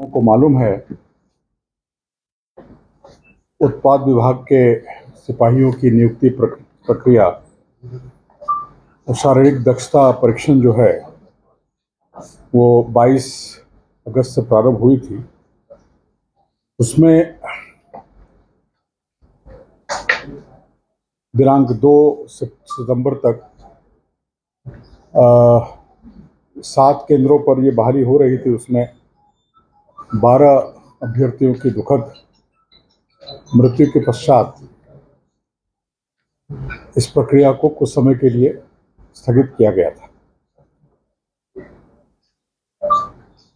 को मालूम है, उत्पाद विभाग के सिपाहियों की नियुक्ति प्रक्रिया और शारीरिक दक्षता परीक्षण जो है वो 22 अगस्त से प्रारंभ हुई थी। उसमें दिनांक 2 सितंबर तक 7 केंद्रों पर ये बहाली हो रही थी। उसमें 12 अभ्यर्थियों की दुखद मृत्यु के पश्चात इस प्रक्रिया को कुछ समय के लिए स्थगित किया गया था।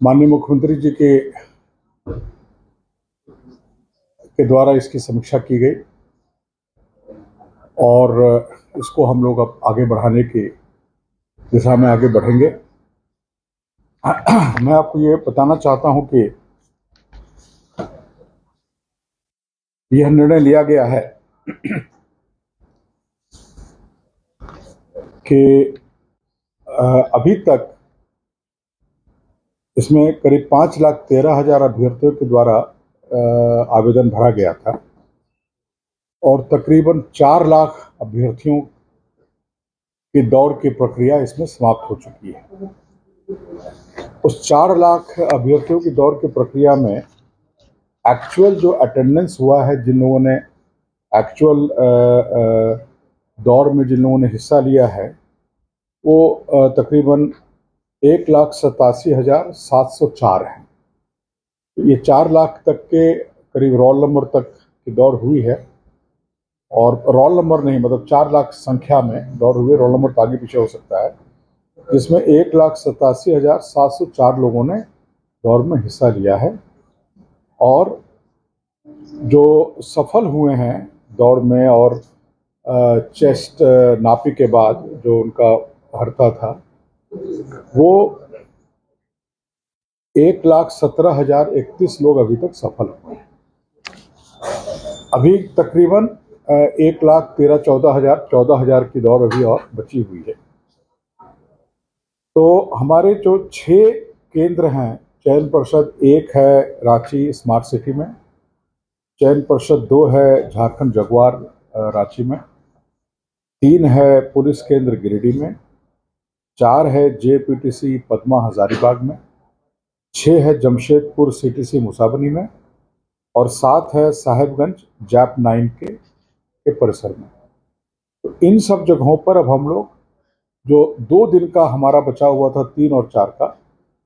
माननीय मुख्यमंत्री जी के द्वारा इसकी समीक्षा की गई और इसको हम लोग अब आगे बढ़ाने की दिशा में आगे बढ़ेंगे। मैं आपको ये बताना चाहता हूं कि यह निर्णय लिया गया है कि अभी तक इसमें करीब 5,13,000 अभ्यर्थियों के द्वारा आवेदन भरा गया था और तकरीबन 4 लाख अभ्यर्थियों की दौड़ की प्रक्रिया इसमें समाप्त हो चुकी है। उस 4 लाख अभ्यर्थियों की दौड़ की प्रक्रिया में एक्चुअल जो अटेंडेंस हुआ है, जिन लोगों ने एक्चुअल दौड़ में जिन लोगों ने हिस्सा लिया है वो तकरीबन 1,87,704 हैं। ये 4 लाख तक के करीब रोल नंबर तक की दौड़ हुई है और रोल नंबर नहीं, मतलब 4 लाख संख्या में दौड़ हुई। रोल नंबर तो आगे पीछे हो सकता है, जिसमें 1,87,704 लोगों ने दौड़ में हिस्सा लिया है और जो सफल हुए हैं दौड़ में और चेस्ट नापी के बाद जो उनका हरता था वो 1,17,031 लोग अभी तक सफल हुए हैं। अभी तकरीबन 1,13,14,000 की दौड़ अभी और बची हुई है। तो हमारे जो 6 केंद्र हैं, चयन परिषद 1 है रांची स्मार्ट सिटी में, चयन परिषद 2 है झारखंड जगुआर रांची में, 3 है पुलिस केंद्र गिरिडीह में, 4 है जेपीटीसी पद्मा हजारीबाग में, 6 है जमशेदपुर सीटीसी मुसाबनी में और 7 है साहेबगंज जैप 9 के परिसर में। तो इन सब जगहों पर अब हम लोग जो 2 दिन का हमारा बचा हुआ था 3 और 4 का,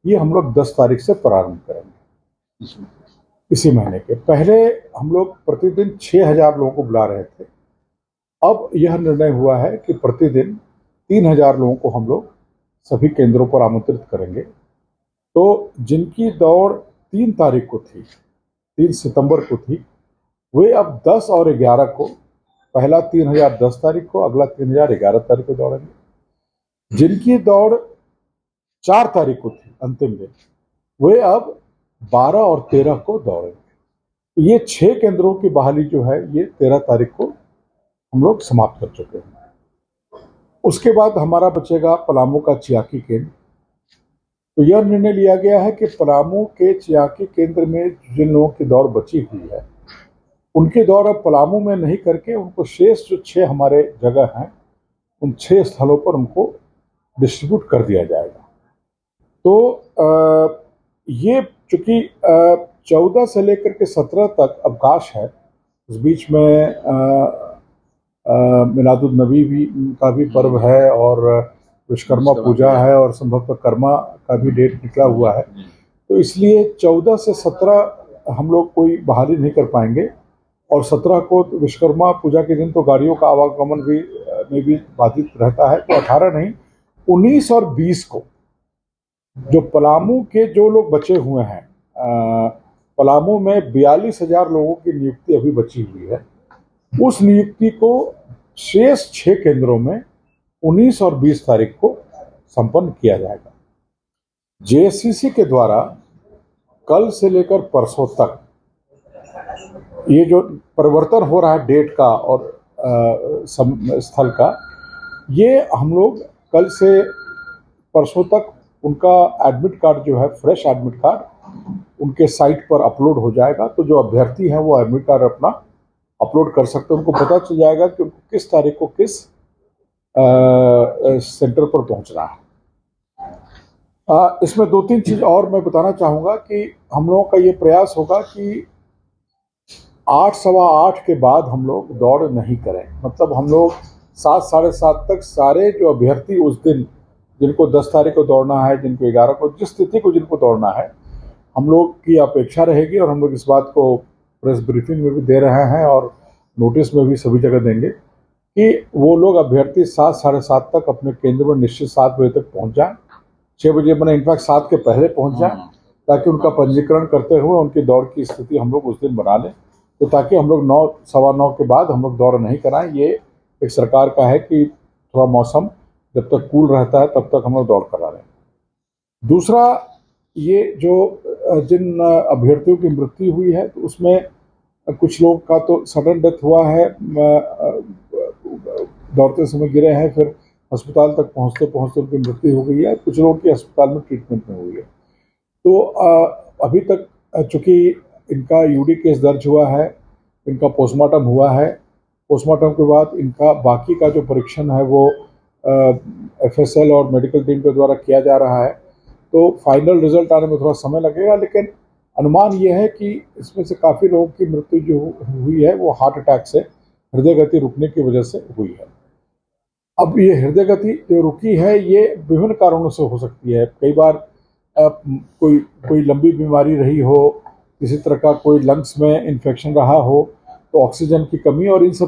ये हम लोग 10 तारीख से प्रारंभ करेंगे। इसी महीने के पहले हम लोग प्रतिदिन 6,000 लोगों को बुला रहे थे। अब यह निर्णय हुआ है कि प्रतिदिन 3,000 लोगों को हम लोग सभी केंद्रों पर आमंत्रित करेंगे। तो जिनकी दौड़ 3 तारीख को थी, 3 सितंबर को थी, वे अब 10 और 11 को, पहला 3,000 10 तारीख को, अगला 3,000 11 तारीख को दौड़ेंगे। जिनकी दौड़ 4 तारीख को थी अंतिम दिन, वे अब 12 और 13 को दौड़ेंगे। तो ये 6 केंद्रों की बहाली जो है ये 13 तारीख को हम लोग समाप्त कर चुके हैं। उसके बाद हमारा बचेगा पलामू का चियाकी केंद्र। तो यह निर्णय लिया गया है कि पलामू के चियाकी केंद्र में जिन लोगों की दौड़ बची हुई है उनकी दौड़ अब पलामू में नहीं करके उनको शेष जो 6 हमारे जगह हैं उन 6 स्थलों पर उनको डिस्ट्रीब्यूट कर दिया जाएगा। तो ये चूंकि 14 से लेकर के 17 तक अवकाश है, उस बीच में मिलादुन्नबी भी का भी पर्व है और विश्वकर्मा पूजा है और संभवतः कर्मा का भी डेट निकला हुआ है। तो इसलिए 14 से 17 हम लोग कोई बहाली नहीं कर पाएंगे और 17 को तो विश्वकर्मा पूजा के दिन तो गाड़ियों का आवागमन भी में भी बाधित रहता है। तो 18 नहीं, 19 और 20 को जो पलामू के जो लोग बचे हुए हैं, पलामू में 42,000 लोगों की नियुक्ति अभी बची हुई है, उस नियुक्ति को शेष 6 केंद्रों में 19 और 20 तारीख को संपन्न किया जाएगा। जेएससीसी के द्वारा कल से लेकर परसों तक ये जो परिवर्तन हो रहा है डेट का और स्थल का, ये हम लोग कल से परसों तक उनका एडमिट कार्ड जो है, फ्रेश एडमिट कार्ड, उनके साइट पर अपलोड हो जाएगा। तो जो अभ्यर्थी हैं वो एडमिट कार्ड अपना अपलोड कर सकते हैं। उनको पता चल जाएगा कि उनको किस तारीख को किस सेंटर पर पहुंचना है। इसमें 2-3 चीज़ और मैं बताना चाहूँगा कि हम लोगों का ये प्रयास होगा कि 8, सवा 8 के बाद हम लोग दौड़ नहीं करें। मतलब हम लोग 7, साढ़े 7 तक सारे जो अभ्यर्थी उस दिन, जिनको 10 तारीख को दौड़ना है, जिनको 11 को, जिस तिथि को जिनको दौड़ना है, हम लोग की अपेक्षा रहेगी और हम लोग इस बात को प्रेस ब्रीफिंग में भी दे रहे हैं और नोटिस में भी सभी जगह देंगे कि वो लोग अभ्यर्थी 7, साढ़े 7 तक अपने केंद्र में निश्चित 7 बजे तक पहुंच जाएं। 6 बजे मैंने इनफैक्ट 7 के पहले पहुंच जाएं, ताकि उनका पंजीकरण करते हुए उनकी दौड़ की स्थिति हम लोग उस दिन बना लें। तो ताकि हम लोग 9, सवा 9 के बाद हम लोग दौड़ नहीं कराएं। ये एक सरकार का है कि थोड़ा मौसम जब तक कूल रहता है तब तक हम लोग दौड़ करा लें। दूसरा, ये जो जिन अभ्यर्थियों की मृत्यु हुई है तो उसमें कुछ लोग का तो सडन डेथ हुआ है, दौड़ते समय गिरे हैं, फिर अस्पताल तक पहुंचते पहुंचते उनकी मृत्यु हो गई है। कुछ लोगों की अस्पताल में ट्रीटमेंट में हुई है। तो अभी तक चूँकि इनका यूडी केस दर्ज हुआ है, इनका पोस्टमार्टम हुआ है, पोस्टमार्टम के बाद इनका बाकी का जो परीक्षण है वो FSL और मेडिकल टीम के द्वारा किया जा रहा है। तो फाइनल रिजल्ट आने में थोड़ा समय लगेगा, लेकिन अनुमान ये है कि इसमें से काफ़ी लोगों की मृत्यु जो हुई है वो हार्ट अटैक से, हृदय गति रुकने की वजह से हुई है। अब ये हृदय गति जो रुकी है ये विभिन्न कारणों से हो सकती है। कई बार कोई लंबी बीमारी रही हो, किसी तरह का कोई लंग्स में इन्फेक्शन रहा हो, तो ऑक्सीजन की कमी और इन सब